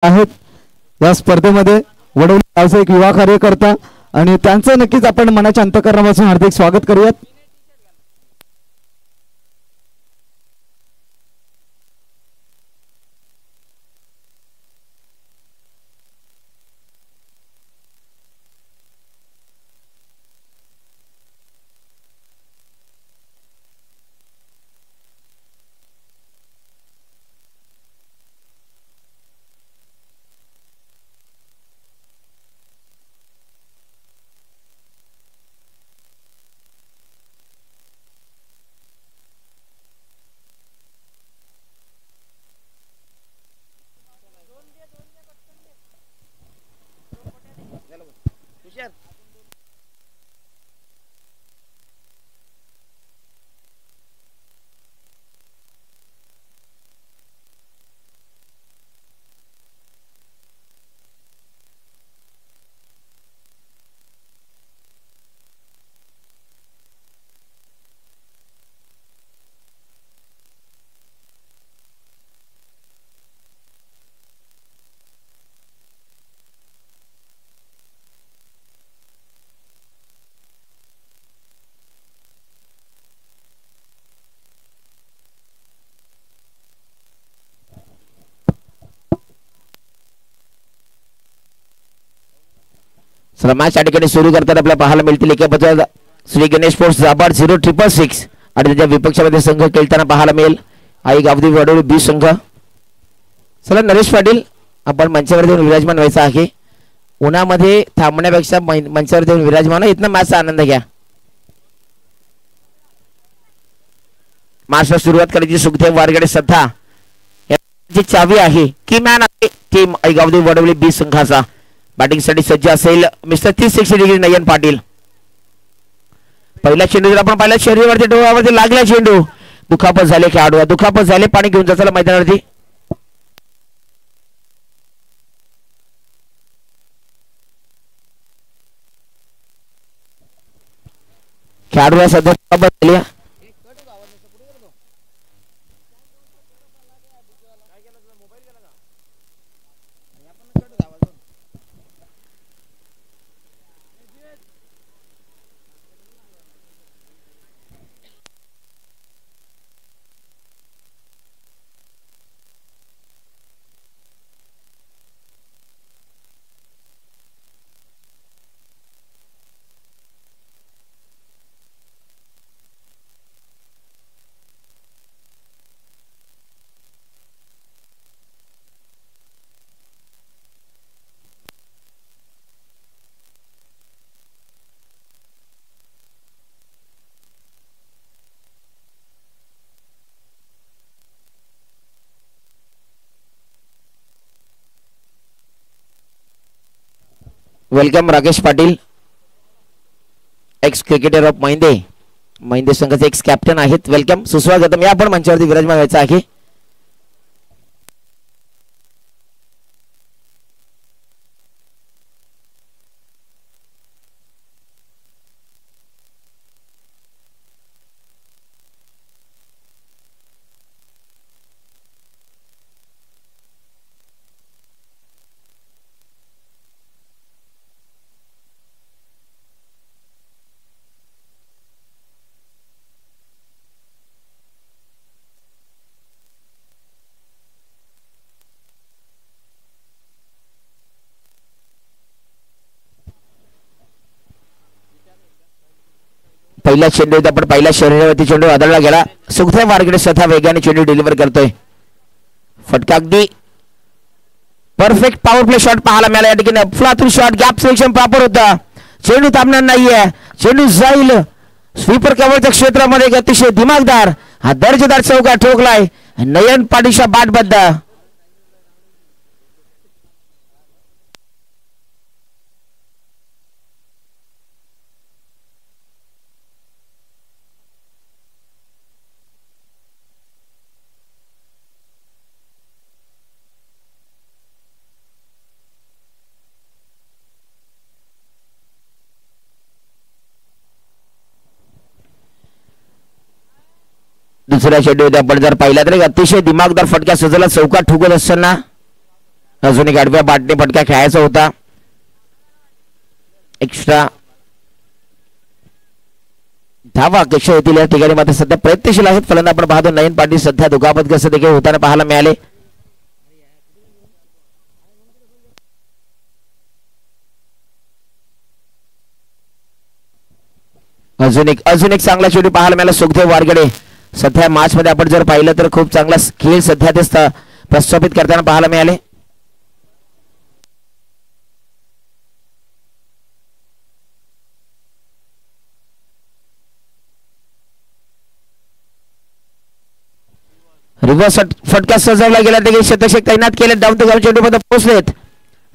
आहेत या स्पर्धेमध्ये वडवली व्यावसायिक युवा कार्यकर्ता आणि त्यांचं नक्कीच आपण मनाच्या अंतःकरणापासून हार्दिक स्वागत करूयात। मॅच या ठिकाणी सुरू करताना आपल्याला पाहायला मिळतील एका बाजूला श्री गणेश स्पोर्ट्स जाबाड 0666 आणि त्याच्या विपक्षामध्ये संघ खेळताना पाहायला मिळेल आई गावदेवी वडोली बी संघ। चला नरेश पाटील आपण मंचावर येऊन विराजमान व्हायचं आहे, उन्हामध्ये थांबण्यापेक्षा मंचावर येऊन विराजमान इथनं मॅचचा आनंद घ्या। मॅचला सुरुवात करायची सुखदेव वारगडे सध्या याची चावी आहे की मॅन आहे टीम आई गावदेवी वडोली बी संघाचा। बॅटिंग साठी सज्ज असेल मिस्टर 360 डिग्री नयन पाटील। पहिला चेंडू जर आपण पाहिला शरीरावरती डोळ्यावरती लागला चेंडू, दुखापत झाले खेळाडू, दुखापत झाले, पाणी घेऊन जायचं मैदानावरती। खेळाडूला सध्या दुखापत झाली। Welcome Rakesh Patil, ex cricketer of Mahinde संघाचे एक्स कॅप्टन आहेत। वेलकम, सुस्वागतम, या आपण मंचावरती विराजमान व्हायचं आहे। पहिला चेंडू आपण पहिल्या शरीरावरती चेंडू आदळला गेला, सुखदेव वारगडे स्वतः वेगाने चेंडू डिलिव्हर करतोय। फटका अगदी परफेक्ट पॉवर प्ले शॉट पाहायला मिळाला या ठिकाणी, फ्लातून शॉट, गॅप सिलेक्शन प्रॉपर होता, चेंडू थांबणार नाहीये, चेंडू जाईल स्वीपर कव्हरच्या क्षेत्रामध्ये एक अतिशय दिमागदार हा दर्जेदार चौका ठोकलाय नयन पाटीलच्या बॅटबद्द। दुसऱ्या चेंडूत आपण जर पाहिला तर अतिशय दिमागदार फटका सजला चौका ठोकत असताना अजून एक आडव्या बाटने फटका खेळायचा होता. एक्स्ट्रा धावा कशा येतील या ठिकाणी मात्र सध्या प्रयत्नशील आहेत फलंदाज. आपण पाहतो नयन पाटील सध्या दुखापतग्रस्त देखील होताना पाहायला मिळाले. अजून एक चांगला चेंडू पाहायला मिळाला सुखदेव वारगडे. सध्या मॅच मध्ये आपण जर पाहिलं तर खूप चांगला खेळ सध्या ते प्रस्थापित करताना पाहायला मिळाले. रिव्हर्स फटका सजवला गेला देखील शतक तैनात केले. डाऊन द ग्राउंड चेंडू मध्ये पोहोचलेत.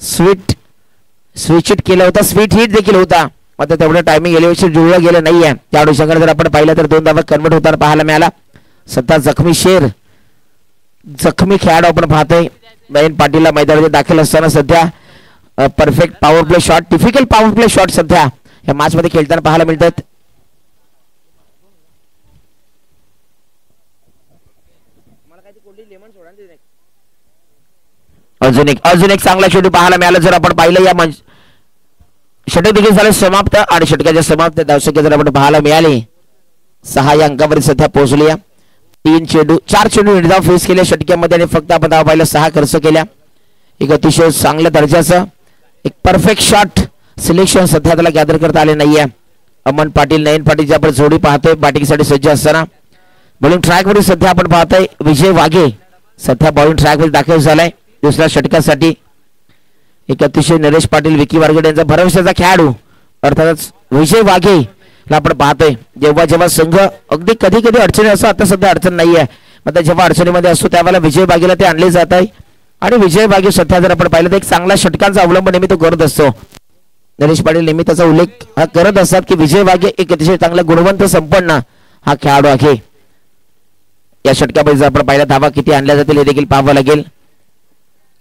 स्विच हिट केला होता. स्वीट हिट देखील होता मात्र तेवढं टायमिंग एलिव्हेशन जुळलं गेलं नाहीये. त्या अनुषंगाने जर आपण पाहिलं तर 2 धावा कन्वर्ट होताना पाहायला मिळाला. सध्या जखमी खेळाडू आपण पाहतोय नयन पाटीलला मैदानात दाखल असताना सध्या perfect power play shot difficult power play shot सध्या या मॅच मध्ये खेळताना पाहायला मिळतात. अजून एक चांगला चेंडू पाहायला मिळाला. जर आपण पाहिलं या षटक देखील झाले समाप्त आणि षटकाच्या समाप्त धावसंख्या जर आपण पाहायला मिळाली 6 या अंकावर सध्या पोहोचली. 4 चेंडू निर्धाव फेस केले षटक्यामध्ये आणि फक्त आपण धाव पाहिलं 6 खर्च केल्या. एक अतिशय चांगल्या दर्जाचं एक परफेक्ट शॉट सिलेक्शन सध्या त्याला गॅदर करता आले नाहीये. अमन पाटील नयन पाटील आपण जोडी पाहतोय बॅटिंगसाठी सज्ज असताना बॉलिंग ट्रॅकवर सध्या आपण पाहतोय विजय वाघे सध्या बॉलिंग ट्रॅकवर दाखल झालाय दुसऱ्या षटकासाठी. एक अतिशय नरेश पाटील विकी वारगडे यांचा भरवशाचा खेळाडू अर्थातच विजय वाघे आपण पाहतोय. जेव्हा संघ अगदी कधी कधी अडचणी असतो आता सध्या अडचण नाहीये मात्र जेव्हा अडचणीमध्ये असतो त्यावेळेला विजय बागेला ते आणले जात आहे आणि विजय बागे सध्या जर आपण पाहिलं तर एक चांगला षटकांचा अवलंब नेहमी तो करत असतो. नरेश पाटील नेहमी त्याचा उल्लेख हा करत असतात की विजय बागे एक अतिशय चांगला गुणवंत संपन्न हा खेळाडू आहे. या षटकामध्ये जर आपण पाहिलं धावा किती आणल्या जातील हे देखील पाहावं लागेल.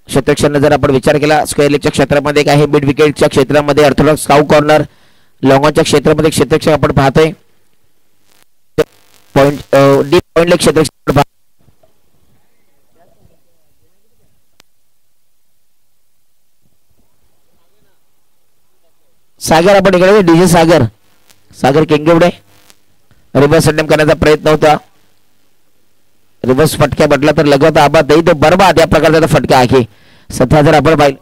शतक्षण जर आपण विचार केला स्क्वेअर लेगच्या क्षेत्रामध्ये काय आहे मिड विकेटच्या क्षेत्रामध्ये ऑर्थोडॉक्स काऊ कॉर्नर लॉंगॉनच्या क्षेत्रामध्ये क्षेत्रक्षक आपण पाहतोय पॉइंट डीप पॉइंट लेग क्षेत्रक्षक सागर आपण इकडे डीजे सागर केंगेवडे रिव्हर्स अटेम्प्ट करण्याचा प्रयत्न होता. रिव्हर्स फटक्या म्हटला तर लगत आबाद नाही तो बरबाद या प्रकारचा फटका आहे. सध्या जर आपण पाहिलं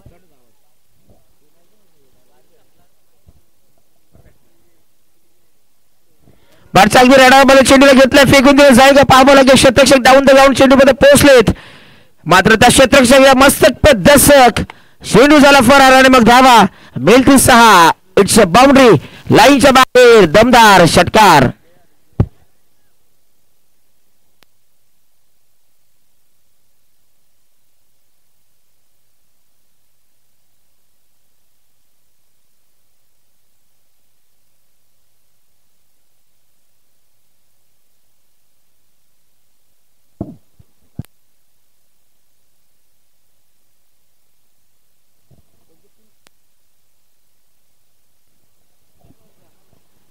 बारचा अगदी रडामध्ये चेंडूला घेतलाय फेकून दिलं जाईल पाहावं लागेल. क्षेत्रक्षक डाऊन द ग्राउंड चेंडू मध्ये पोहोचलेत मात्र त्या क्षेत्रक्षक या मस्तक पे दशक चेंडू झाला फरार आणि मग धावा मिळतील 6. इट्स अ बाउंड्री लाईनच्या बाहेर दमदार षटकार.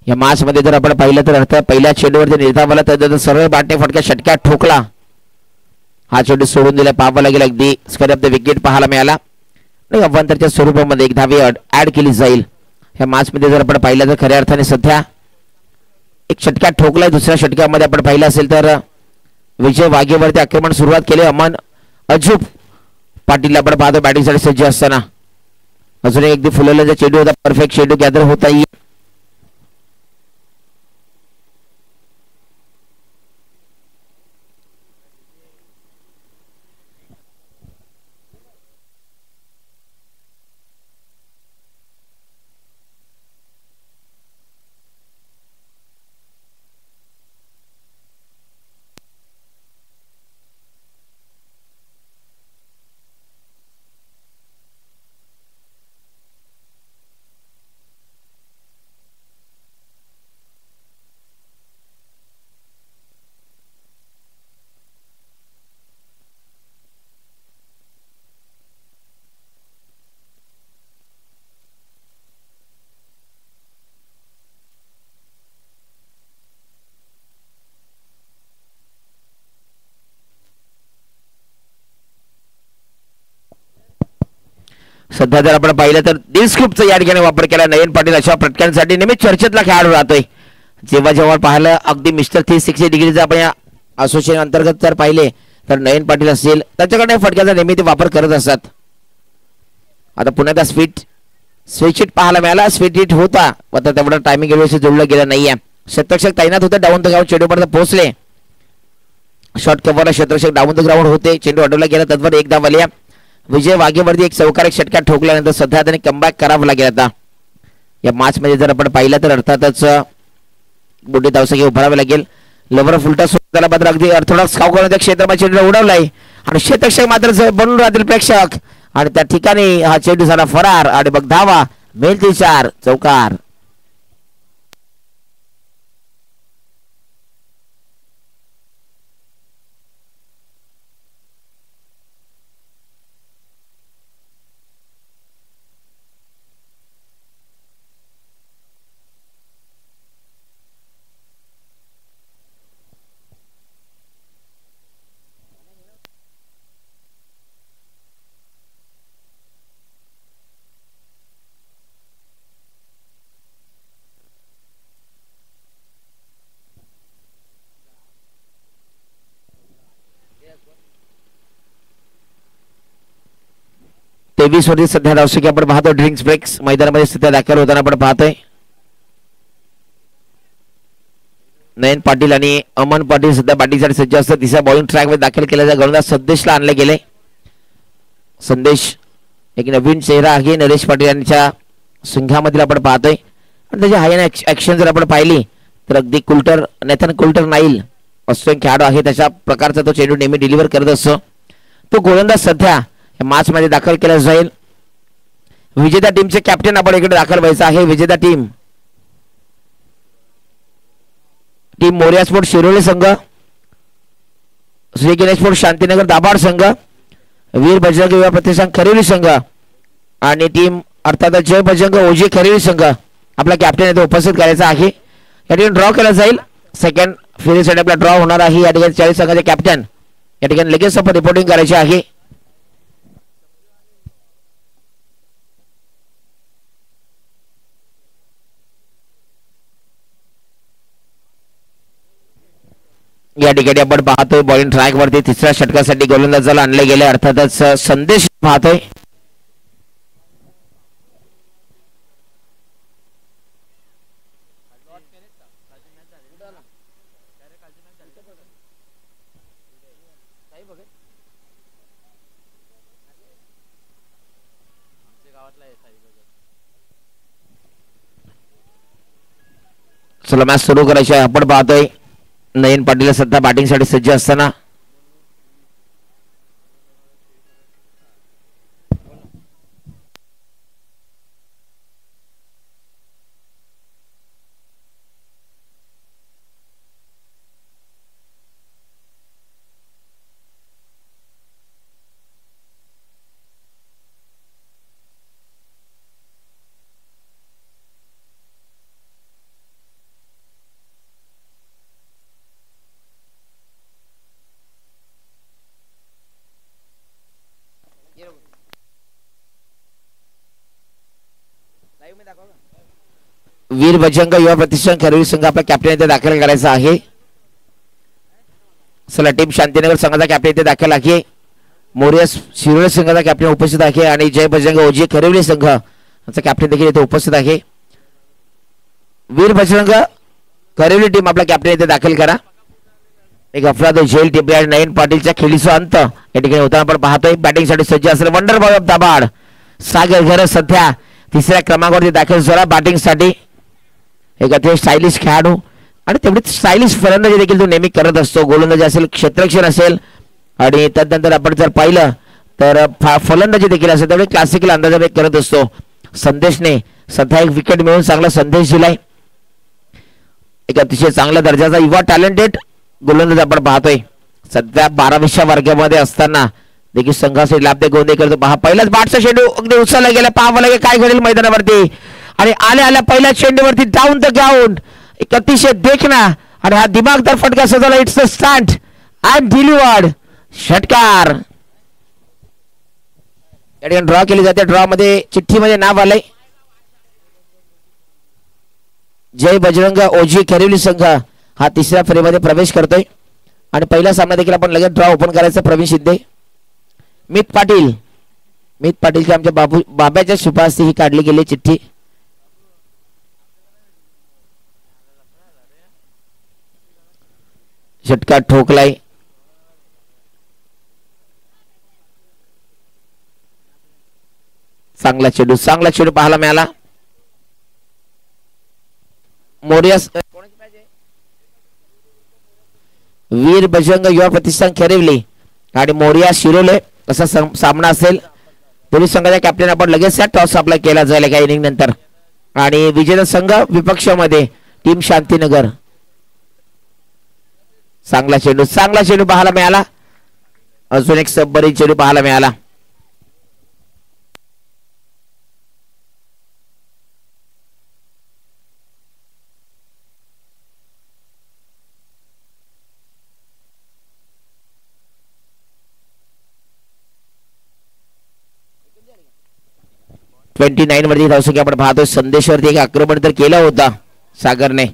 या मॅच मध्ये जर आपण पाहिलं तर अर्थ पहिल्या चेंडूवरती निर्धावाला तर सरळ बाटणे फटक्या षटक्यात ठोकला. हा चेंडू सोडून दिला पाहावा लागेल. अगदी स्क्वेअर ऑफ द विकेट पाहायला मिळाला आणि अवांतरच्या स्वरूपामध्ये एक धावी ऍड केली जाईल. या मॅच मध्ये जर आपण पाहिलं तर खऱ्या अर्थाने सध्या एक षटक्यात ठोकलाय. दुसऱ्या षटकामध्ये आपण पाहिलं असेल तर विजय वाघेवरती आक्रमण सुरुवात केले. अमन अजूब पाटील आपण पाहतो बॅटिंगसाठी सज्ज असताना अजून एक अगदी फुलवल्याचा चेंडू होता. परफेक्ट चेंडू गॅदर होता येईल. सध्या जर आपण पाहिलं तर दिलस्क्रिप्टचा या ठिकाणी वापर केला नयन पाटील अशा फटक्यांसाठी नेहमी चर्चेतला खेळाडू राहतोय. जेव्हा जेव्हा पाहिलं अगदी मिस्टर 360 डिग्रीचा आपण या असोसिएशन अंतर्गत जर पाहिले तर नयन पाटील असेल त्याच्याकडे फटक्याचा नेहमी ते वापर करत असतात. आता पुन्हा त्या स्वीट हिट पाहायला मिळाला. स्वीट हिट होता आता तेवढा टायमिंग व्यवस्थित जोडलं गेलं नाहीये. शतरक्षक तैनात होते डाऊन द ग्राउंड चेंडूपर्यंत पोहोचले. शॉर्ट कव्हरला शतरक्षक डाऊन द ग्राउंड होते. चेंडू अडवला गेला तत्वर एक धाव आली. विजय वाघेवरती एक चौकार षटका ठोकल्यानंतर सध्या त्याने कमबॅक करावं लागेल. आता या मॅच मध्ये जर आपण पाहिलं तर अर्थातच मोठी धावसंख्या उभारावी लागेल. लवर फुलटा त्याला मात्र अगदी ऑर्थोडॉक्स खाऊ करण्याच्या क्षेत्रामध्ये चेंडू उडवलाय आणि क्षेत्ररक्षक मात्र बनून राहतील प्रेक्षक आणि त्या ठिकाणी हा चेंडू झाला फरार आणि बघ धावा मेलती 4 चौकार. तेवीस वरती सध्या धावसंख्या आपण पाहतो. ड्रिंक्स ब्रेक्स मैदानामध्ये सध्या दाखल होताना आपण पाहतोय. नयन पाटील आणि अमन पाटील सध्या बॅटिंगसाठी सज्ज असतात. तिसऱ्या बॉलिंग ट्रॅक मध्ये दाखल केल्याचा गोलंदाज संदेशला आणले गेले. संदेश एक नवीन चेहरा आहे नरेश पाटील यांच्या संघामधील आपण पाहतोय आणि त्याची हाय ऍक्शन जर आपण पाहिली तर अगदी कुल्टर नेथन कुल्टर नाईल असं खेळाडू आहे. त्याच्या प्रकारचा तो चेंडू नेहमी डिलिव्हर करत असतो. तो गोलंदाज सध्या मॅच मध्ये दाखल केला जाईल. विजेता टीमचे कॅप्टन आपण इकडे दाखल व्हायचं आहे. विजेता टीम मोरिया स्पोर्ट शिरोली संघ, श्री गणेश स्पोर्ट शांतीनगर दाभाड संघ, वीर बजरंग युवा प्रतिष्ठान खरेली संघ आणि टीम अर्थात जय बजरंग ओजी खरेली संघ आपला कॅप्टन येथे उपस्थित करायचा आहे. या ठिकाणी ड्रॉ केला जाईल. सेकंड फेरीसाठी आपला ड्रॉ होणार आहे. या ठिकाणी 40 संघाचे कॅप्टन या ठिकाणी लगेच आपण रिपोर्टिंग करायचे आहे. या ठिकाणी आपण पाहतोय बॉलिंग ट्रॅक वरती तिसऱ्या षटकासाठी गोलंदाजाला आणले गेले. अर्थातच संदेश पाहतोय. चला मॅच सुरू करायची आहे. आपण पाहतोय नयन पाटील सध्या बॅटिंगसाठी सज्ज असताना वीर बजरंग युवा प्रतिष्ठान खरेदी संघ आपला कॅप्टन इथे दाखल करायचा आहे. चला टीम शांतीनगर संघाचा कॅप्टन इथे दाखल आहे. मोरिया शिरोळे संघाचा कॅप्टन उपस्थित आहे आणि जय बजरंग ओजी खरेवली संघ याचा कॅप्टन देखील इथे उपस्थित आहे. वीर बजरंग खरेवली टीम आपला कॅप्टन इथे दाखल करा. एक अफराद झेल टीम नयन पाटीलच्या खेळीचा अंत या ठिकाणी होताना आपण पाहतोय. बॅटिंगसाठी सज्ज असलेले वंडर बॉय ऑफ दाभाड सागर घर सध्या तिसऱ्या क्रमांकावरती दाखल झाला. बॅटिंगसाठी एक अतिशय स्टायलिश खेळाडू आणि तेवढीच स्टायलिश फलंदाजी देखील तो नेहमी करत असतो. गोलंदाजी असेल क्षेत्ररक्षण असेल आणि त्यानंतर आपण जर पाहिलं तर फलंदाजी देखील असेल तेवढे क्लासिकल अंदाजाने करत असतो. संदेशने सध्या एक विकेट मिळवून चांगला संदेश दिलाय. एक अतिशय चांगल्या दर्जाचा युवा टॅलेंटेड गोलंदाज आपण पाहतोय. सध्या 12व्या वर्गामध्ये असताना देखील संघासाठी लाभ गोंधे करतो. पहा पहिलाच बॅटचा चेंडू अगदी उचलला गेला. पाहावं लागेल काय घडेल मैदानावरती आणि आल्या पहिल्या चेंडूवरती डाऊन द ग्राउंड एक अतिशय देखना आणि हा दिमागदार फटका सजवला. It's a stunt and delivered षटकार. या ठिकाणी ड्रॉ केली जाते. ड्रॉ मध्ये चिठ्ठीमध्ये नाव आलंय जय बजरंग ओजी खेरिवली संघ हा तिसऱ्या फेरीमध्ये प्रवेश करतोय. आणि पहिला सामना देखील आपण लगेच ड्रॉ ओपन करायचा. प्रवीण शिंदे मित पाटील आमच्या बाब्याच्या शुभास्ती ही काढली गेली चिठ्ठी. षटकार ठोकलाय. चांगला चेंडू पाहायला मिळाला. मोरिया वीर बजरंग युवा प्रतिष्ठान खेरिवली आणि मोरिया शिरोले असा सामना असेल. पोलीस संघाच्या कॅप्टन आपण लगेच टॉस आपला केला जाईल एका इनिंग नंतर. आणि विजेता संघ विपक्षामध्ये टीम शांतीनगर. चांगला चेंडू पाहायला मिळाला. अजून एक सबरी चेंडू पाहायला मिळाला. ट्वेंटी 29 वरती धावसंख्या आपण पाहतोय. संदेशवरती एक आक्रमण तर केलं होता सागरने.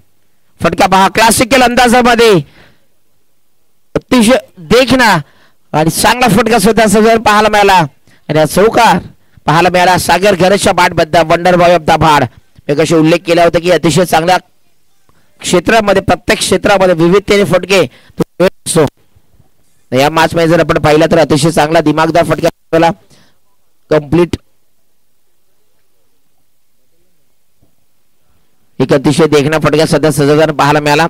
फटका पहा क्लासिकल अंदाजामध्ये अतिशय देखना आणि चांगला फटका स्वतः सगळं पाहायला मिळाला. आणि चौकार पाहायला मिळाला सागर घरच्या बाटबद्दल वंडर बॉय ऑफ द भाड. मी कसे उल्लेख केला होता की अतिशय चांगल्या क्षेत्रामध्ये प्रत्येक क्षेत्रामध्ये विविधतेने फटके असतो. या मॅच मध्ये जर आपण पाहिला तर अतिशय चांगला दिमागदार फटका कंप्लीट एक अतिशय देखना फटका सध्या सजगदार पाहायला मिळाला.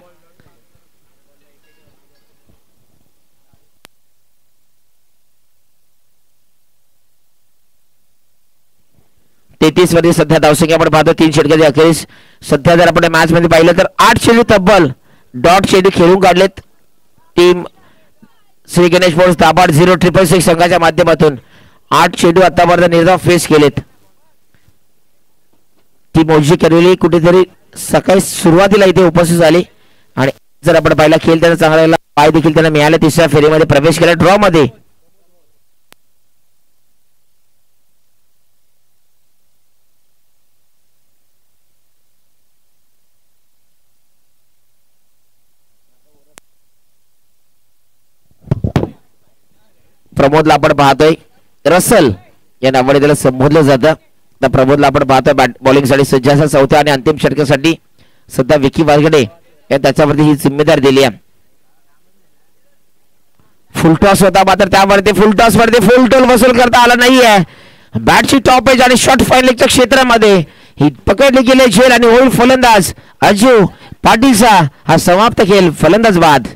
तेहतीस मध्ये सध्या धावसंख्या आपण पाहतो 3 षटकांची अखेरीस. सध्या जर आपण मॅच मध्ये पाहिलं तर 8 चेंडू तब्बल डॉट चेंडू खेळून काढलेत टीम श्री गणेश स्पोर्ट्स दाभाड 0666 संघाच्या माध्यमातून. 8 चेंडू आतापर्यंत निर्धाव फेस केलेत. ती मोजी करवली कुठेतरी सकाळी सुरुवातीला इथे उपस्थित झाली. आणि जर आपण पाहिला खेळ त्यांना चांगला पाय देखील त्यांना मिळाले. तिसऱ्या फेरीमध्ये प्रवेश केला ड्रॉ मध्ये. प्रमोदला आपण पाहतोय रसल या नावाने त्याला संबोधलं जातं. आता प्रमोदला आपण पाहतोय बॉलिंग साठी सज्ज असा. चौथ्या आणि अंतिम षटकासाठी सध्या विकी वारगडे या त्याच्यावरती ही जिम्मेदारी दिली आहे. फुल टॉस होता मात्र त्यावरती फुल टॉस वरती फुल टोल वसूल करता आला नाहीये. बॅटची टॉप एज आणि शॉर्ट फायनलच्या क्षेत्रामध्ये ही पकडली गेली झेल आणि होईल फलंदाज अजू पाटीलचा हा समाप्त खेळ फलंदाज बाद.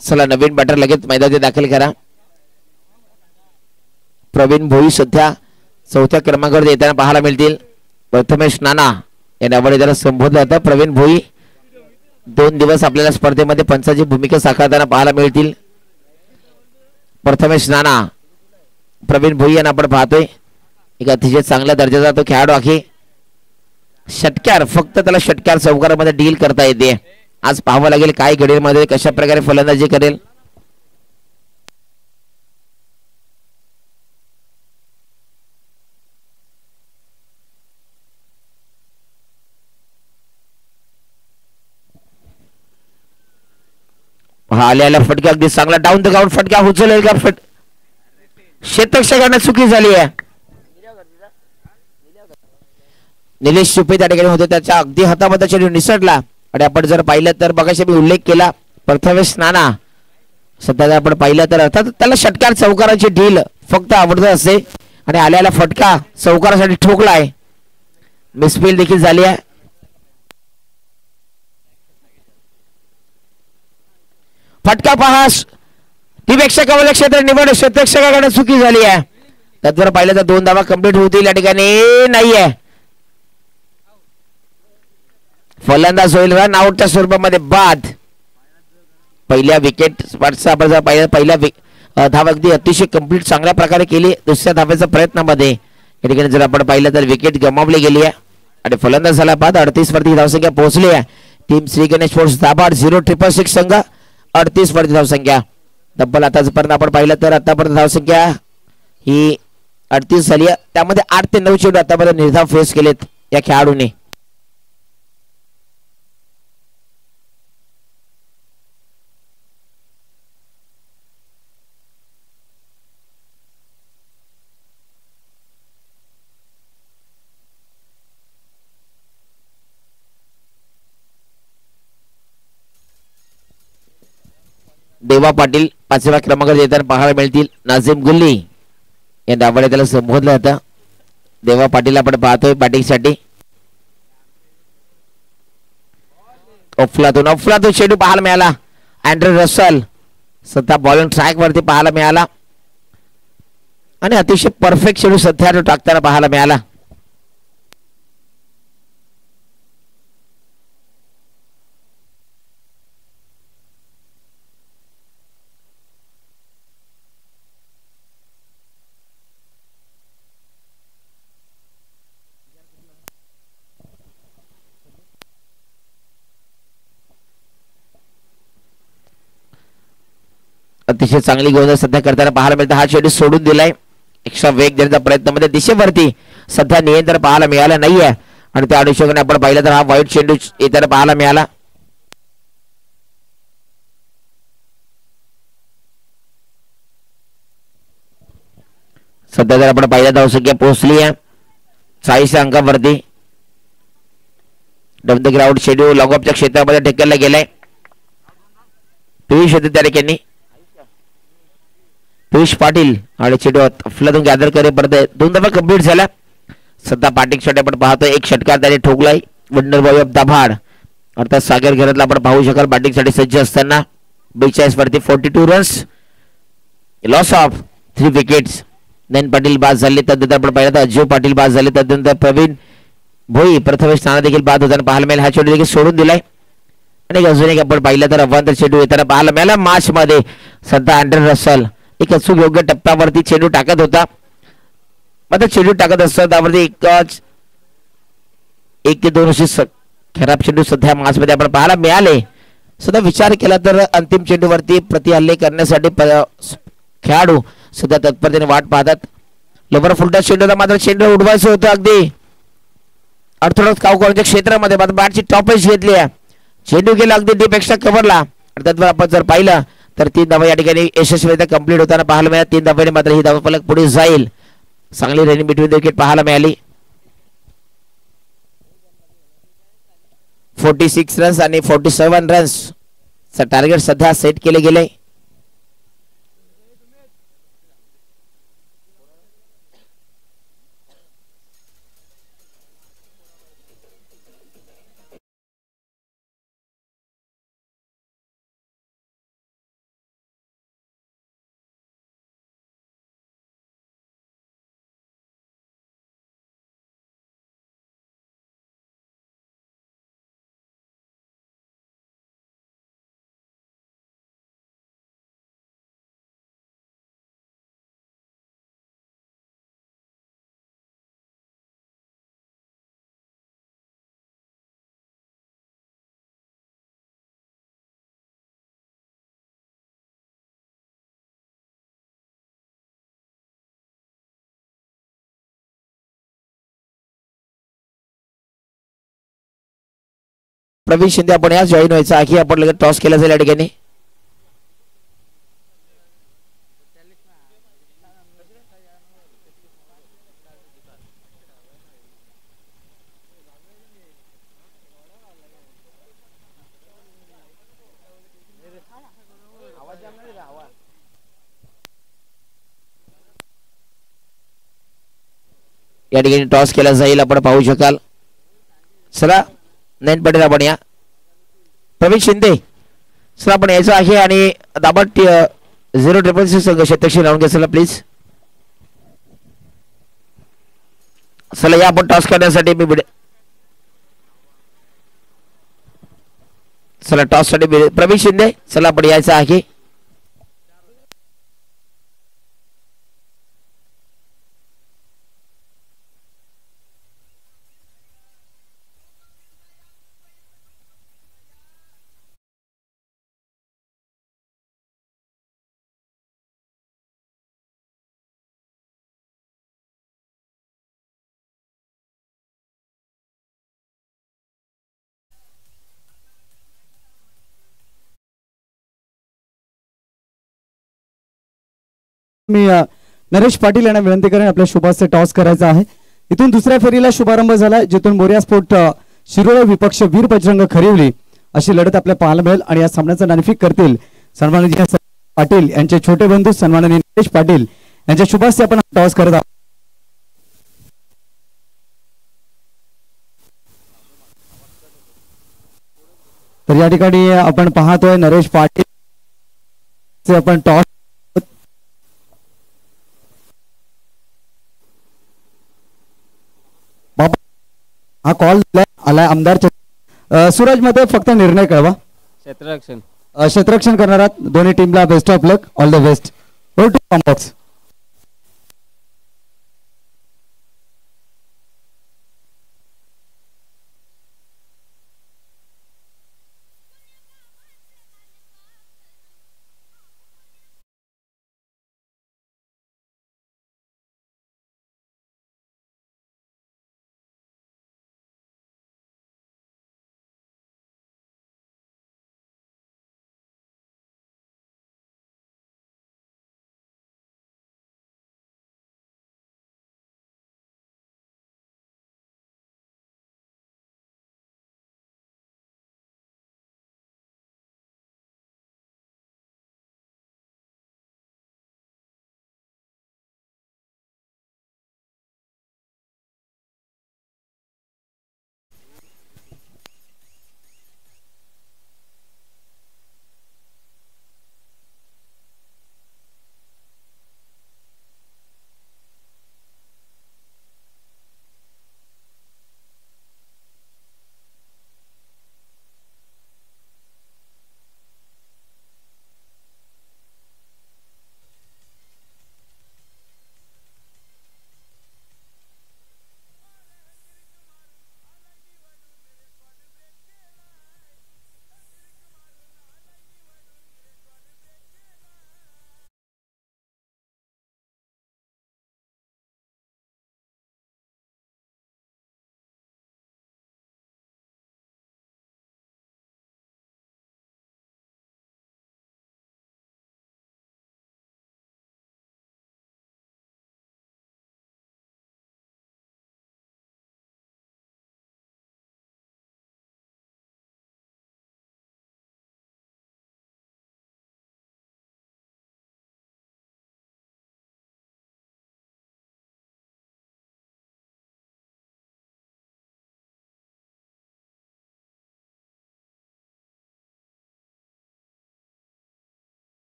चला नवीन बॅटर लगेच मैदानात दाखल करा. प्रवीण भोई सध्या चौथ्या क्रमांकावर येताना पाहायला मिळतील. प्रथमेश नाना या नावाने त्याला संबोधलं जातं. प्रवीण भोई 2 दिवस आपल्याला स्पर्धेमध्ये पंचाची भूमिका साकारताना पाहायला मिळतील. प्रथमेश नाना प्रवीण भोई यांना आपण पाहतोय. एक अतिशय चांगल्या दर्जाचा तो खेळाडू आहे. षटकार फक्त त्याला षटकार चौकारामध्ये डील करता येते. आज पाहावं लागेल काय घडेल मध्ये कशा प्रकारे फलंदाजी करेल. हा आलेला फटका अगदी चांगला डाऊन द ग्राउंड फटका उचलेल का क्षेत्ररक्षकांना चुकी झाली आहे. निलेश सुपे त्या ठिकाणी होते त्याच्या अगदी हातामध्ये चेंडू निसटला. आणि आपण जर पाहिलं तर बघाशी मी उल्लेख केला प्रथमेश नाना सध्या जर आपण पाहिलं तर अर्थात त्याला षटकार चौकाराची ढील फक्त आवडत असते. आणि आल्याला फटका चौकारासाठी ठोकलाय. मिसफील्ड देखील झाली आहे. फटका पहा टीपेक्षा कवल क्षेत्र निवड क्षेत्ररक्षकाकडे चुकी झाली आहे. त्यात जर पाहिलं तर 2 धावा कंप्लीट होतील या ठिकाणी नाहीये. फलंदाज होईल रन आउटच्या स्वरूपामध्ये बाद. पहिल्या विकेट आपण पहिल्या धाव अगदी अतिशय कंप्लीट चांगल्या प्रकारे केली. दुसऱ्या धावेच्या प्रयत्नामध्ये या ठिकाणी जर आपण पाहिलं तर विकेट गमावली गेली आहे आणि फलंदाज झाला बाद. 38 वरती धावसंख्या पोहोचली आहे. टीम श्री गणेश स्पोर्ट्स दाभाड 0666 संघ 38 वरती धावसंख्या. तब्बल आतापर्यंत आपण पाहिलं तर आतापर्यंत धावसंख्या ही 38 झाली आहे. त्यामध्ये 8 ते 9 चेंडू आतापर्यंत निर्धाव फेस केलेत या खेळाडूंनी. देवा पाटील 5व्या क्रमांकावर येताना पाहायला मिळतील. नाझीम गुल्ली या डावाने त्याला संबोधलं होतं. देवा पाटील आपण पाहतोय बॅटिंगसाठी. अफलातून चेंडू पाहायला मिळाला. अँड्रे रसल सध्या बॉलिंग ट्रॅक वरती पाहायला मिळाला आणि अतिशय परफेक्ट चेंडू सध्या टाकताना पाहायला मिळाला. अतिशय चांगली गोलंदाजी सध्या करताना पाहायला मिळतं. हा चेंडू सोडून दिलाय. एक्स्ट्रा वेग देण्याचा प्रयत्नामध्ये दिशेवरती सध्या नियंत्रण पाहायला मिळालं नाहीये आणि त्या अनुषंगाने आपण पाहिलं तर हा वाईट चेंडू येताना पाहायला मिळाला. सध्या जर आपण पाहिलं धावसंख्या पोहोचली आहे 40 अंकावरती. डब द ग्राउंड चेंडू लॉंगऑफच्या क्षेत्रामध्ये ढकलला गेलाय. पियुष होते त्या ठिकाणी. पियुष पाटील आणि चेंडू अफलातून गॅदर करेपर्यंत 2 दफा कंप्लीट झाला. सध्या पाटिक शॉट आपण पाहतोय. एक षटकार त्याने ठोकलाय. वंडर बॉय ऑफ दाभाड अर्थात सागर घरातला आपण पाहू शकाल बॅटिंगसाठी सज्ज असताना. 42 वरती 42 runs. Loss of 3 wickets. Nayan Patil बाद झाले. त्यानंतर आपण पाहिलं तर अजय पाटील बाद झाले. त्यानंतर प्रवीण भोई प्रथमेश नाना देखील बाद होताना पाहायला मिळाला. हा चेंडू देखील सोडून दिलाय आणि अजून एक आपण पाहिलं तर अवांतर चेंडू येताना पाहायला मिळाला. मार्च मध्ये सध्या अँड्रे रसल एक अचूक योग्य टप्प्यावरती चेंडू टाकत होता. मात्र चेंडू टाकत असताना त्यावरती 1 ते 2 अशी खराब चेंडू सध्या मार्च मध्ये आपण पाहायला मिळाले. सध्या विचार केला तर अंतिम चेंडूवरती प्रति हल्ले करण्यासाठी खेळाडू सध्या तत्परतेने वाट पाहतात. लवर फुलटा चेंडूला मात्र चेंडू उडवायचं होतं अगदी अर्थोडॉक्स कावकरांच्या क्षेत्रामध्ये. मात्र बॅटची टॉपेज घेतली आहे. चेंडू गेला अगदी डीप एक्स्ट्रा कव्हरला. त्यातवर आपण जर पाहिलं तर 3 धावा या ठिकाणी यशस्वीरित्या कंप्लीट होताना पाहायला मिळाला. 3 धावांनी मात्र ही धावफलक पुढे जाईल. चांगली रनिंग बिटवीन विकेट पाहायला मिळाली. 46 रन्स आणि 47 रन्स टार्गेट सध्या सेट केले गेले. प्रवीण शिंदे आपण या जॉईन व्हायचं आहे. आपण लगेच टॉस केला जाईल या ठिकाणी. या ठिकाणी टॉस केला जाईल. आपण पाहू शकाल. चला नयन पटेल आपण या. प्रवीण शिंदे सर आपण यायचं आहे आणि दाबट 0666 संघ शतक्षी लावून घ्या चला प्लीज. चला या आपण टॉस करण्यासाठी मी चला टॉस साठी प्रवीण शिंदे, चला आपण यायचं आहे. मी नरेश पाटील यांना विनंती करेन आपल्या शुभाचे टॉस करायचा आहे. इथून दुसऱ्या फेरीला शुभारंभ झाला, जिथून मोरिया स्पोर्ट शिरोळ विपक्ष वीर बजरंग खरिवली अशी लढत आपल्याला पाहायला मिळेल. आणि या सामन्याचा नाणेफेक करतील सन्माननीय पाटील यांचे छोटे बंधू सन्माननीय नरेश पाटील यांच्या शुभाचे आपण टॉस करत आहोत. तर या ठिकाणी आपण पाहतोय नरेश पाटील आपण टॉस हा कॉल आलाय आमदार सूरज मध्ये फक्त निर्णय कळवा. क्षेत्ररक्षण करणार आहात दोन्ही टीमला best of luck, all the best. Go to combox.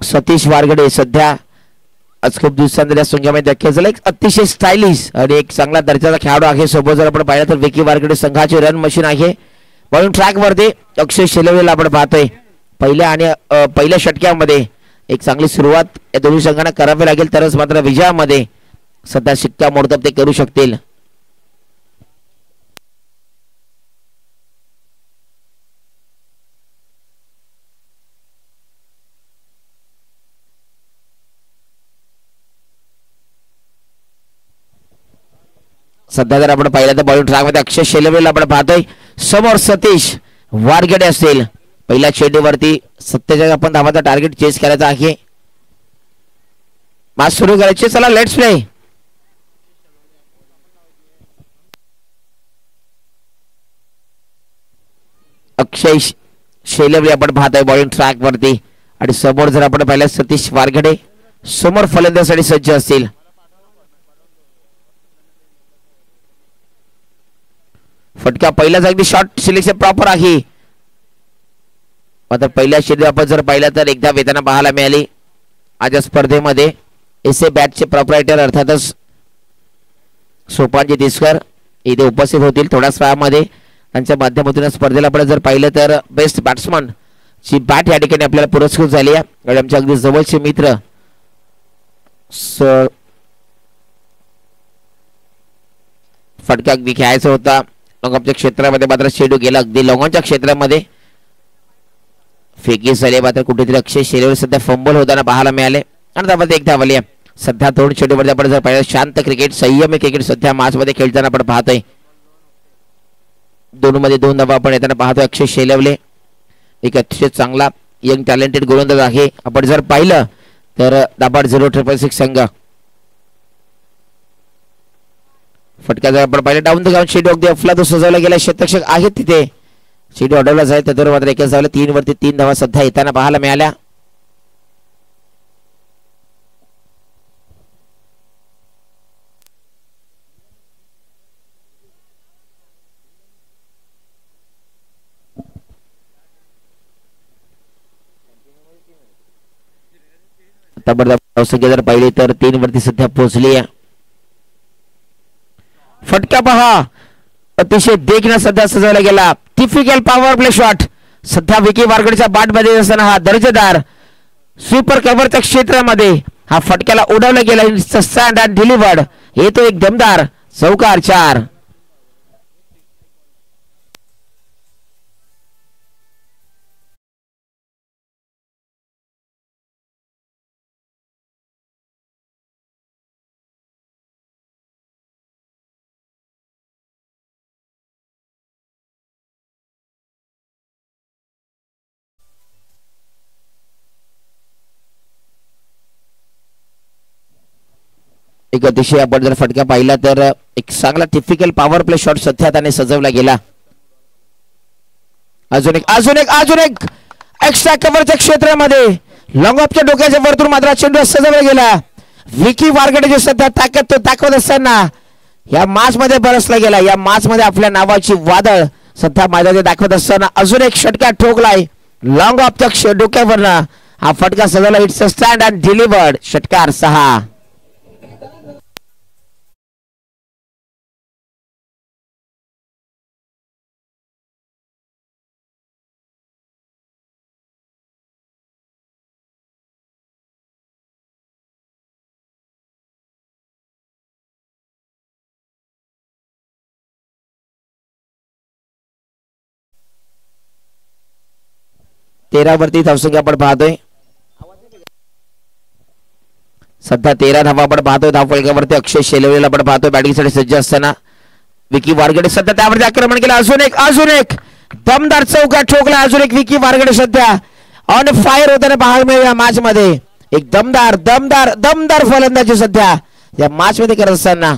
Satish Wargade सध्या आज खूप दिवसांनी त्या संघामध्ये दाखल झाला. एक अतिशय स्टायलिश आणि एक चांगला दर्जाचा खेळाडू आहे. सोबत जर आपण पाहिलं तर विकी वारगडे संघाची रन मशीन आहे. म्हणून ट्रॅक वरती अक्षय शेलवेला आपण पाहतोय पहिल्या षटक्यामध्ये एक चांगली सुरुवात या दोन्ही संघांना करावी लागेल, तरच मात्र विजयामध्ये सध्या शिक्कामोर्तब ते करू शकतील. सध्या जर आपण पाहिलं तर बॉलिंग ट्रॅक मध्ये अक्षय शेलवेला आपण पाहतोय. समोर सतीश वारगडे असतील. पहिल्या चेंडूवरती 47 आपण धावांचा टार्गेट चेस करायचा आहे. मॅच सुरू करायची. चला लेट्स प्ले. अक्षय शेलवे आपण पाहतोय बॉलिंग ट्रॅक वरती आणि समोर जर आपण पाहिलं सतीश वारगडे समोर फलंदाजीसाठी सज्ज असतील. फटका पहिलाच अगदी शॉर्ट सिलेक्शन प्रॉपर आहे. मात्र पहिल्या शेड्यूल आपण जर पाहिलं तर एकदा वेदना पाहायला मिळाली आज स्पर्धेमध्ये. एसे बॅटचे प्रोप्रायटर अर्थातच सोपानजी दिसकर इथे उपस्थित होतील थोड्याच वेळामध्ये. यांच्या माध्यमातून स्पर्धेला आपण जर पाहिलं तर बेस्ट बॅट्समन ची बॅट या ठिकाणी आपल्याला पुरस्कृत झाली आहे. आणि आमच्या अगदी जवळचे मित्र फटका अगदी खेळायचा होता लॉंगॉपच्या क्षेत्रामध्ये, मात्र चेंडू गेला अगदी लॉंगॉनच्या क्षेत्रामध्ये, फेकी झाली. मात्र कुठेतरी अक्षय शेलवर सध्या फंबल होताना पाहायला मिळाले आणि त्यावर एक धाव आली. सध्या दोन चेंडूवरती आपण जर पाहिलं शांत क्रिकेट, संयमी क्रिकेट सध्या मॅच मध्ये खेळताना आपण पाहतोय. दोन मध्ये दोन धावा आपण येताना पाहतोय. अक्षय शेलवले एक अतिशय चांगला यंग टॅलेंटेड गोलंदाज आहे. आपण जर पाहिलं तर दाबाड 0.6 संघ फटका जर आपण पाहिलं डाऊन द ग्राउंड चेंडू अगदी अफलातून सजवला गेला. शतरक्षक आहेत तिथे, चेंडू अडवला जाईल त्यावर मात्र एकच धावला. 3 वरती 3 धावा सध्या येताना पाहायला मिळाल्या. संख्या जर पाहिली तर 3 वरती सध्या पोहोचली आहे. फटका पहा अतिशय देखना सध्या सजवला गेला. टिपिकल पॉवर प्ले शॉट सध्या विकी वारगडच्या बॅट मध्ये असताना हा दर्जेदार सुपर कव्हरच्या क्षेत्रामध्ये हा फटक्याला उडवला गेला. स्टँड अँड डिलिव्हर्ड येतो एक दमदार चौकार 4. एक अतिशय आपण जर फटका पाहिला तर एक चांगला टिपिकल पॉवर प्ले शॉट सध्या त्याने सजवला गेला. अजून एक एक्स्ट्रा कव्हरच्या क्षेत्रामध्ये लॉंग ऑफच्या डोक्याच्या वरतून मात्र चेंडू सजवला गेला. विकी वारगडे जे सध्या ताकद तो दाखवत असताना या मॅच मध्ये बरसला गेला. या मॅच मध्ये आपल्या नावाची वादळ सध्या मैदानात दाखवत असताना अजून एक षटका ठोकलाय लॉंग ऑफच्या डोक्यावरनं. हा फटका सजवला. It's a stand and delivered षटकार 6. वरती धावसंख्या आपण पाहतोय सध्या 13 धावा आपण पाहतोय. धावफलकावरती अक्षय शेलवलेला आपण पाहतोय बॅटिंगसाठी सज्ज असताना. विकी वारगडे सध्या त्यावरती आक्रमण केलं. अजून एक दमदार चौका ठोकला. अजून एक विकी वारगडे सध्या ऑन फायर होताना पाहायला मिळेल या मॅच मध्ये. एक दमदार फलंदाजी सध्या या मॅच मध्ये करत असताना.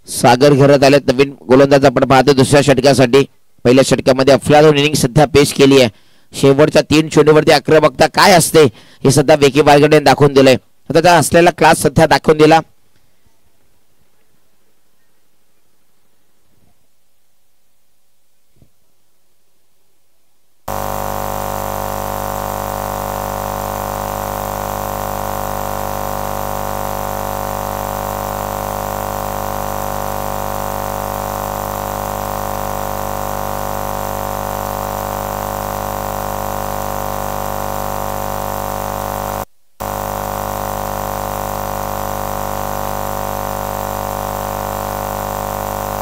सागर घरात आले. नवीन गोलंदाज आपण पाहतो दुसऱ्या षटकासाठी. पहिल्या षटकामध्ये अफलातून इनिंग सध्या पेश केली आहे. शेवटच्या 3 चेंडूवरती आक्रमकता काय असते हे सध्या विकी वारगडे दाखवून दिलंय. आता त्या असलेला क्लास सध्या दाखवून दिला.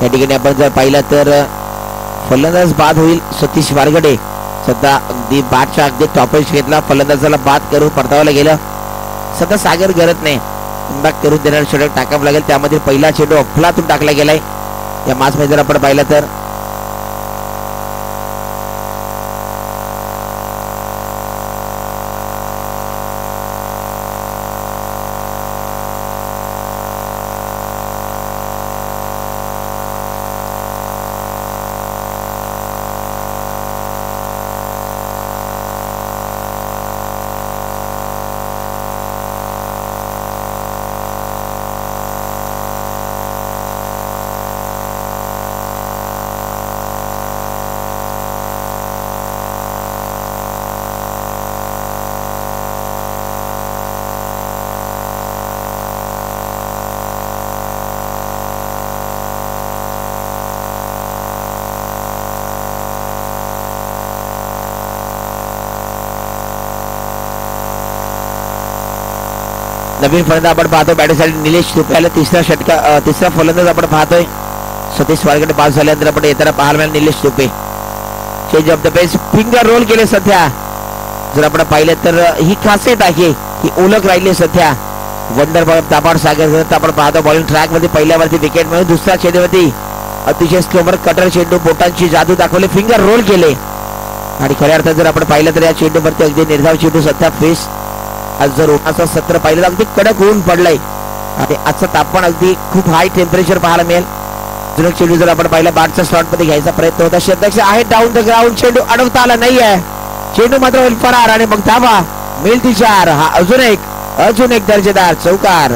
या ठिकाणी आपण जर पाहिलं तर फलंदाज बाद होईल सतीश वारगडे. सध्या अगदी बॅटच्या अगदी टॉपेज घेतला, फलंदाजाला बाद करून परतावायला गेलं. सध्या सागर गरज नाही, कमबॅक करून देणारा षटक टाकावं लागेल. त्यामध्ये पहिला चेंडू अफलातून टाकला गेलाय या मॅच मध्ये जर आपण पाहिलं तर. नवीन फलंदाज आपण पाहतो बॅटिंगसाठी निलेश तुपेला. तिसरा फलंदाज आपण पाहतोय सतीश वारगडे बाद झाल्यानंतर आपण येताना पाहायला मिळालं Nilesh Tupe. Change of the pace, finger roll केले सध्या. जर आपण पाहिलं तर ही खासियत आहे, ही ओळख राहिली सध्या. वंडर दाबाड सागर आपण पाहतो बॉलिंग ट्रॅक मध्ये पहिल्यावरती विकेट मिळून दुसऱ्या चेंडूवरती अतिशय स्लोवर कटर चेंडू बोटांची जादू दाखवले, फिंगर रोल केले. आणि खऱ्या अर्थात जर आपण पाहिलं तर या चेंडूवरती अगदी निर्धाव चेंडू सध्या फेस. आज जर उन्हाचं सत्र पाहिलं तर अगदी कडक ऊन पडलंय आणि आजचं तापमान अगदी खूप हाय टेम्परेचर पाहायला मिळेल. जुने चेंडू जर आपण पाहिलं बॅटच्या स्लॉट मध्ये घ्यायचा प्रयत्न होता, क्षेत्ररक्षक आहे डाऊन द ग्राउंड, चेंडू अडवता आला नाहीये. चेंडू मात्र होईल फरार आणि मग धावा मिळेल ती 4. हा अजून एक दर्जेदार चौकार.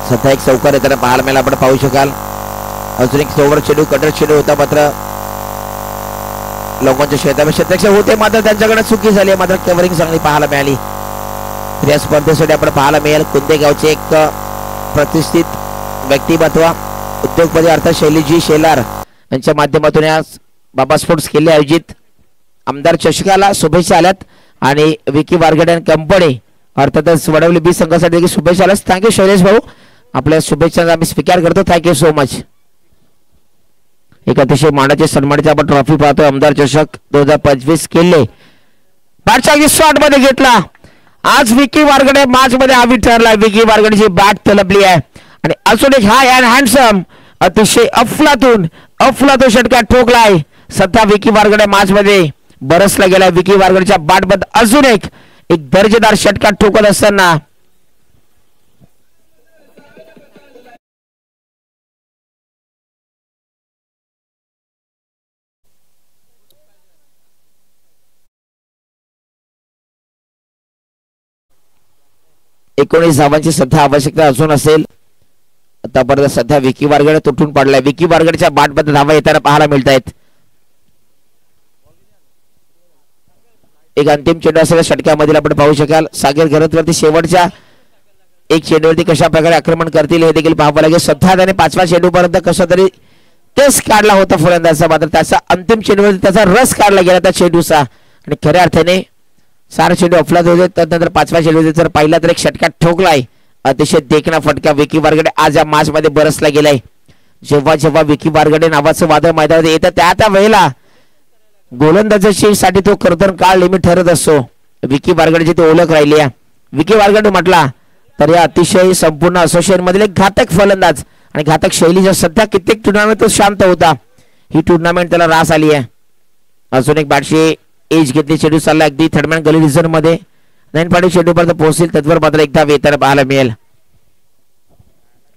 सध्या एक चौकार येताना पाहायला मिळाला आपण पाहू शकाल. अजून एक ओव्हर चेंडू कटर चेंडू होता, मात्र लोकांच्या क्षेत्ररक्षक होते मात्र त्यांच्याकडे चुकी झाली, मात्र कव्हरिंग चांगली पाहायला मिळाली. या स्पर्धेसाठी आपण पाहायला मिळेल कुंदेगावचे एक प्रतिष्ठित व्यक्तिमत्व उद्योगपती अर्थात शैलीजी शेलार यांच्या माध्यमातून या बाबा स्पोर्ट्स खेळले आयोजित आमदार चषकाला शुभेच्छा आल्यात. आणि विकी वारगडे अँड कंपनी अर्थातच वडवली बी संघासाठी देखील शुभेच्छा आल्यात. थँक्यू शैलेश भाऊ, आपल्या शुभेच्छा आम्ही स्वीकार करतो. Thank you so much. एक अतिशय मानाचे सन्मानाची आपण ट्रॉफी पाहतोय आमदार चषक 2025 केले बॅटच्या शॉट मध्ये घेतला. आज विकी वारगडे मॅच मध्ये हवी ठरला. विकी वारगडेची बॅट तलपली आहे आणि अजून एक हाय अँड हँडसम अतिशय अफलातून षटकात ठोकलाय. सध्या विकी वारगडे मॅच मध्ये बरसला गेला. विकी वारगडेच्या बॅट मध्ये अजून एक दर्जेदार षटकात ठोकत असताना एकोणीस धावांची सध्या आवश्यकता अजून असेल. आतापर्यंत सध्या विकी वारगडे तुटून पडलाय. विकी वारगडेच्या बॅटमध्ये धावा येताना पाहायला मिळत आहेत. एक अंतिम चेंडू असलेल्या षटकामध्ये आपण पाहू शकाल. सागर घरतवरती शेवटच्या एक चेंडूवरती कशा प्रकारे आक्रमण करतील हे देखील पाहावं लागेल. सध्या त्याने 5व्या चेंडूपर्यंत कसा तरी तेच काढला होता फलंदाजाचा, मात्र त्याचा अंतिम चेंडूवरती त्याचा रस काढला गेला त्या चेंडूचा आणि खऱ्या अर्थाने 4 चेंडू अफलात होते. त्यानंतर 5व्या चेंडूवरती जर पाहिला तर एक षटकात ठोकलाय. अतिशय देखणा फटका विकी वारगडे आज या मॅच मध्ये बरसला गेलाय. जेव्हा विकी वारगडे नावाचं वादळ मैदानात येतं त्या वेळेला गोलंदाजाची साठी तो कर्तन काळ लिमिट ठरत असतो. विकी वारगडेची ती ओळख राहिली आहे. विकी वारगडे म्हटला तर या अतिशय संपूर्ण असोसिएशन मधील एक घातक फलंदाज आणि घातक शैलीच्या सध्या कित्येक टुर्नामेंट तो शांत होता. ही टुर्नामेंट त्याला रास आली आहे. अजून एक बॅटशी एज घेतली. चेंडू चालला अगदी थर्डमॅन गली रिझन मध्ये 9 चेंडू पर्यंत पोहोचतील. तत्वर मात्र एकदा वेताना पाहायला मिळेल.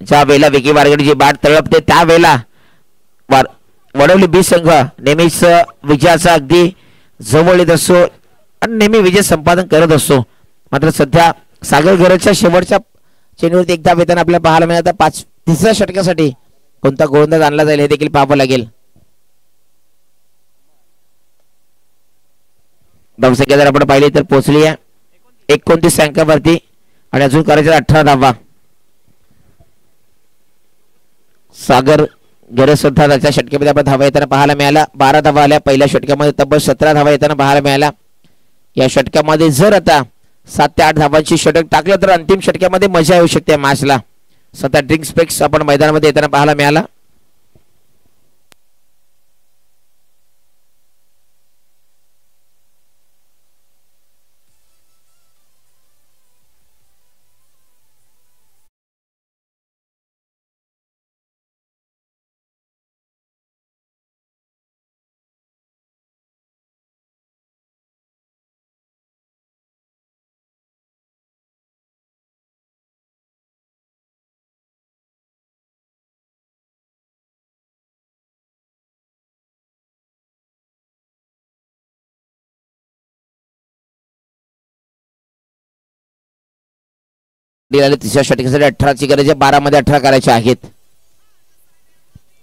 ज्या वेळेला विकी वारगडीची बॅट तळपते त्यावेळेला वडवली बी संघ नेहमीच विजयाचा अगदी जवळ येत असतो आणि नेहमी विजय संपादन करत असतो. मात्र सध्या सागर घरच्या शेवटच्या चेंडूवरती एकदा वेतन आपल्याला पाहायला मिळालं. तिसऱ्या षटकासाठी कोणता गोलंदाज आणला जाईल हे देखील पाहावं लागेल. धावसंख्या जर आपण पाहिली तर पोहोचली आहे 29 अंकावरती आणि अजून करायचे 18 धावा. सागर गरज सुद्धा त्याच्या षटकामध्ये आपण धावा येताना पाहायला मिळाला. 12 धावा आल्या पहिल्या षटकामध्ये, तब्बल 17 धावा येताना पाहायला मिळाला. या षटकामध्ये जर आता 7 ते 8 धावांची षटक टाकलं तर अंतिम षटकामध्ये मजा येऊ शकते मॅचला. स्वतः ड्रिंक्स पेक्स आपण मैदानामध्ये येताना पाहायला मिळाला. तिसऱ्या षटकासाठी 18ची गरज आहे. 12 मध्ये 18 करायचे आहेत.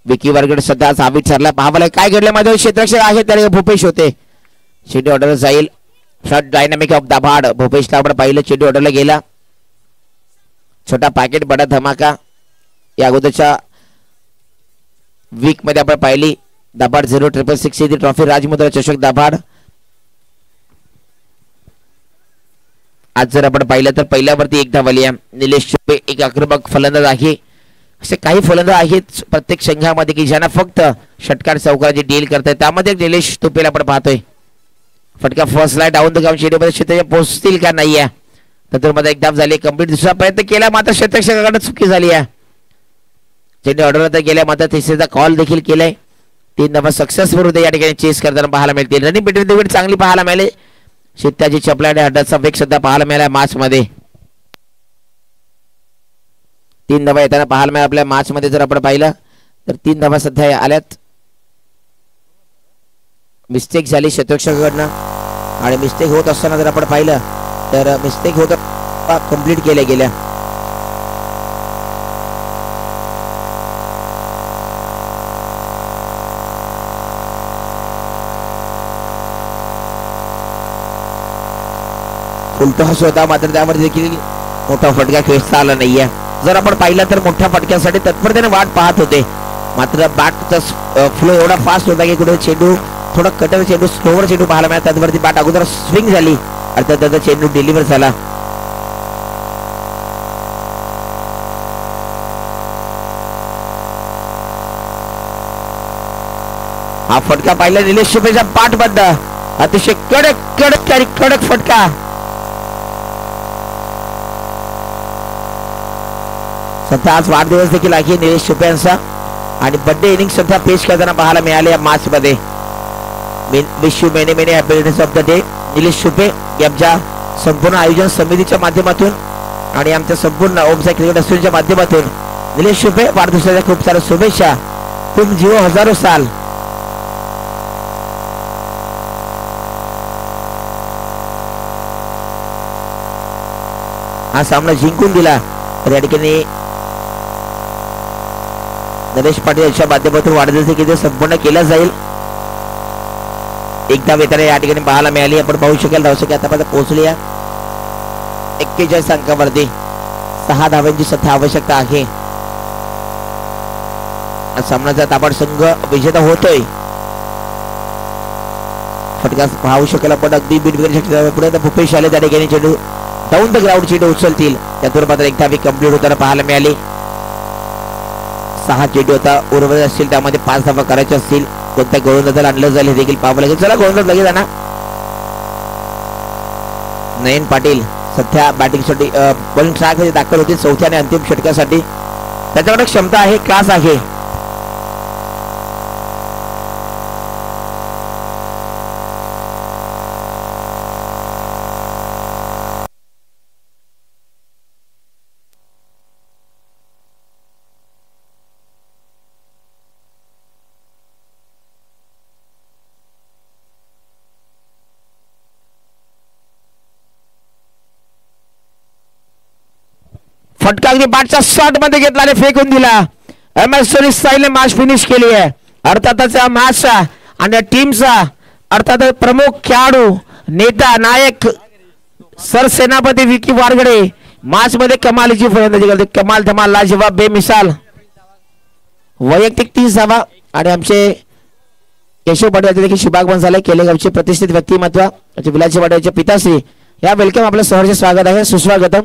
विकी वारगड सध्या साबित ठरला. पाहावं काय घडलं माझ्या क्षेत्ररक्षक आहे त्याला भूपेश होते. चेंडू ऑर्डर जाईल. Shot dynamic of Dabhad. भूपेशला आपण पाहिलं चेंडू ऑर्डरला गेला. छोटा पॅकेट बडा धमाका या अगोदरच्या वीक मध्ये आपण पाहिली. दाभाड 0666 ट्रॉफी राजमुद्रा चषक दाभाड. आज जर आपण पाहिलं तर पहिल्यावरती एक धावली आहे. निलेश चुपे एक आक्रमक फलंदाज आहे. असे काही फलंदाज आहेत प्रत्येक संघामध्ये की ज्यांना फक्त षटकार चौकाराची डील करतात. त्यामध्ये निलेश तुपेला आपण पाहतोय. फटका first light down the ground शेडमध्ये क्षेत्राच्या पोहोचतील का नाही आहे. तर मध्ये एक धाव झाली कंप्लीट. दुसरा प्रयत्न केला मात्र क्षेत्ररक्षकाकडे चुकी झाली आहे. चेंडू ऑर्डरला तर गेल्या मात्र तिसऱ्याचा कॉल देखील केलाय. 3 धावा सक्सेसफुल या ठिकाणी चेस करताना पाहायला मिळतील. रनिंग बिटवीन द विकेट चांगली पाहायला मिळाली. शेत्याची चपला आणि हड्डाचा वेग सुद्धा पाहायला मिळाला मॅच मध्ये. 3 धावा येताना पाहायला मिळाला आपल्या मॅच मध्ये. जर आपण पाहिलं तर 3 धावा सध्या आल्यात. मिस्टेक झाली क्षेत्ररक्षकाकडनं आणि मिस्टेक होत असताना जर आपण पाहिलं तर मिस्टेक होत कंप्लीट केल्या गेल्या. फुलटॉस होता मात्र त्यावर देखील मोठा फटका खेचता आला नाहीये. जर आपण पाहिलं तर मोठ्या फटक्यासाठी तत्परतेने वाट पाहत होते. मात्र बॅटचा फ्लो एवढा फास्ट होता की कुठे चेंडू थोडा कटर चेंडू स्लोवर चेंडू पाहायला मिळाला. त्यावरती बॅट अगोदर स्विंग झाली आणि त्याचा चेंडू डिलिव्हर झाला. हा फटका पाहिला निलेश शुभेचा पाठबद्ध अतिशय कडक कडक आणि कडक फटका. सध्या आज वाढदिवस देखील आहे निलेश शुभे यांचा आणि बर्थडे इनिंग सुद्धा पेश करताना पाहायला मिळाले या मॅच मध्ये. Wish you many many happy returns of the day Nilesh शुभे यांच्या संपूर्ण आयोजन समितीच्या माध्यमातून आणि आमच्या संपूर्ण ओमसाई क्रिकेट असोसिएशनच्या माध्यमातून निलेश शुभे वाढदिवसाच्या खूप साऱ्या शुभेच्छा. तुम जीवो हजारो साल. हा सामना जिंकून दिला तर या ठिकाणी नरेश पाटील यांच्या माध्यमातून वाढदिवस किती संपूर्ण केला जाईल. एकदा वेतने या ठिकाणी पाहायला मिळाली. आपण पाहू शकाल धावसंख्या आतापर्यंत पोहोचली आहे 41 अंकावरती. 6 धावांची सध्या आवश्यकता आहे. सामन्याचा ताबड संघ विजेता होतोय. फटका पाहू शकाल आपण अगदी पुढे भूपेश आले त्या ठिकाणी चेंडू डाऊन द ग्राउंड चेंडू उचलतील. त्यातून मात्र एक धावी कंप्लीट होताना पाहायला मिळाली. 6 चेंडू आता उर्वरित असतील त्यामध्ये 5 धावा करायच्या असतील. कोणत्या गोलंदाजाला आणलं जाईल हे देखील पाहावं लागेल. चला गोलंदाज लगेच आणा. नयन पाटील सध्या बॅटिंगसाठी बॉलिंग ट्रॅक मध्ये दाखल होते 4थ्या आणि अंतिम षटकासाठी. त्याच्याकडे क्षमता आहे, क्लास आहे. फटका अगदी बाटच्या शॉट मध्ये घेतला आणि फेकून दिला. एम एस धोनी स्टाईलने मॅच फिनिश केली आहे. अर्थातच या मॅचचा आणि टीमचा अर्थात प्रमुख खेळाडू नेता नायक सरसेनापती विकी वारगडे मॅच मध्ये कमालीची फलंदाजी करते. कमाल धमाल लाजवाब बेमिसाल वैयक्तिक 30 धावा आणि आमचे केशव पाटील देखील शुभागमन झाले. केलेगावचे प्रतिष्ठित व्यक्तिमत्व विलाजी पाटीलचे पिताश्री या वेलकम आपलं सहर्ष स्वागत आहे. सुस्वागतम.